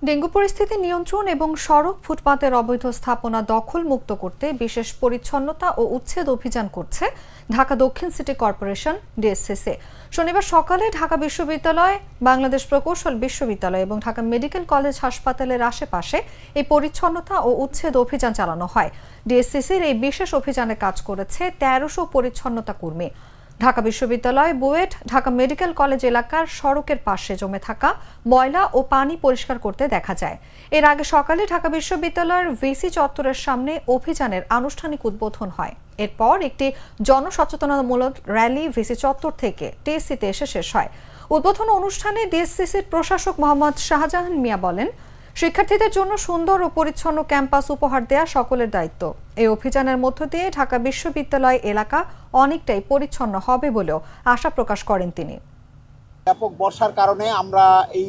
Dengue পরিস্থিতি নিয়ন্ত্রণ এবং সড়ক ফুটপাতের অবৈধ স্থাপনা দখল মুক্ত করতে বিশেষ পরিচ্ছন্নতা ও উচ্ছেদ অভিযান করছে ঢাকা দক্ষিণ সিটি কর্পোরেশন ডিএসসিসি। শনিবার সকালে ঢাকা বিশ্ববিদ্যালয়, বাংলাদেশ প্রকৌশল বিশ্ববিদ্যালয় এবং ঢাকা মেডিকেল কলেজ হাসপাতালের আশেপাশে এই পরিচ্ছন্নতা ও উচ্ছেদ অভিযান চালানো হয়। ডিএসসিসির এই বিশেষ অভিযানে কাজ করেছে ১৩০০ পরিচ্ছন্নতা কর্মী। ঢাকা বিশ্ববিদ্যালয়, বুয়েট, ঢাকা মেডিকেল কলেজ এলাকার সড়কের পাশে জমে থাকা ময়লা ও পানি পরিষ্কার করতে দেখা যায়। এর আগে সকালে ঢাকা বিশ্ববিদ্যালয়ের ভিসি চত্বরের সামনে অভিযানের আনুষ্ঠানিক উদ্বোধন হয়। এরপর একটি জনসচেতনতামূলক র্যালি ভিসি চত্বর থেকে টিএসসিতে এসে শেষ হয়। উদ্বোধন অনুষ্ঠানে ডিএসসিসির প্রশাসক মোহাম্মদ শাহজাহান মিয়া বলেন, শিক্ষার্থীদের জন্য সুন্দর ও পরিচ্ছন্ন ক্যাম্পাস উপহার দেয়া সকলের দায়িত্ব। এই অভিযানের মধ্য দিয়ে ঢাকা বিশ্ববিদ্যালয় এলাকা অনেকটাই পরিচ্ছন্ন হবে বলেও আশা প্রকাশ করেন তিনি। ব্যাপক বর্ষার কারণে আমরা এই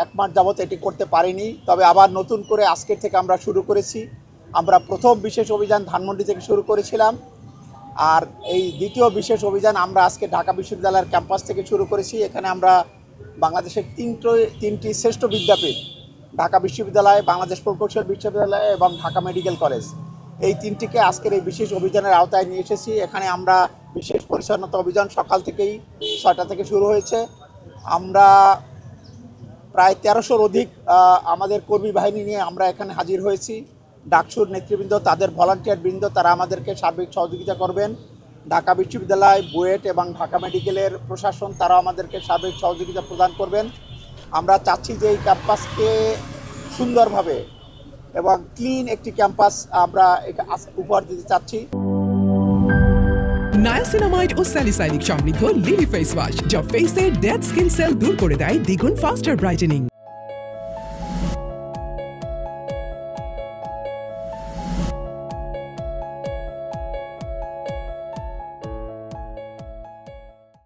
১ মাস যাবত এটি করতে পারিনি, তবে আবার নতুন করে আজকের থেকে আমরা শুরু করেছি। আমরা প্রথম বিশেষ অভিযান ধানমন্ডি থেকে শুরু করেছিলাম, আর এই দ্বিতীয় বিশেষ অভিযান আমরা আজকে ঢাকা বিশ্ববিদ্যালয়ের ক্যাম্পাস থেকে শুরু করেছি। এখানে আমরা বাংলাদেশের তিনটি শ্রেষ্ঠ বিদ্যাপীঠ, ঢাকা বিশ্ববিদ্যালয়, বাংলাদেশ প্রকৌশল বিশ্ববিদ্যালয় এবং ঢাকা মেডিকেল কলেজ, এই তিনটিকে আজকের এই বিশেষ অভিযানের আওতায় নিয়ে এসেছি। এখানে আমরা বিশেষ পরিচ্ছন্নতা অভিযান সকাল থেকেই ৬টা থেকে শুরু হয়েছে। আমরা প্রায় ১৩০০-র অধিক আমাদের কর্মী বাহিনী নিয়ে আমরা এখানে হাজির হয়েছি। ডাকসুর নেতৃবৃন্দ, তাদের ভলান্টিয়ার বৃন্দ, তারা আমাদেরকে সার্বিক সহযোগিতা করবেন। ঢাকা বিশ্ববিদ্যালয়, বুয়েট এবং ঢাকা মেডিকেলের প্রশাসন, তারা আমাদেরকে সার্বিক সহযোগিতা প্রদান করবেন। আমরা চাচ্ছি যে এই ক্যাম্পাসকে সুন্দরভাবে এবং ক্লিন একটি ক্যাম্পাস আমরা উপহার দিতে চাচ্ছি। নায়াসিনামাইড ও স্যালিসাইলিক সমৃদ্ধ লিলি ফেস ওয়াশ, যা ফেসের ডেড স্কিন সেল দূর করে দেয় দ্বিগুণ ফাস্টার ব্রাইটেনিং।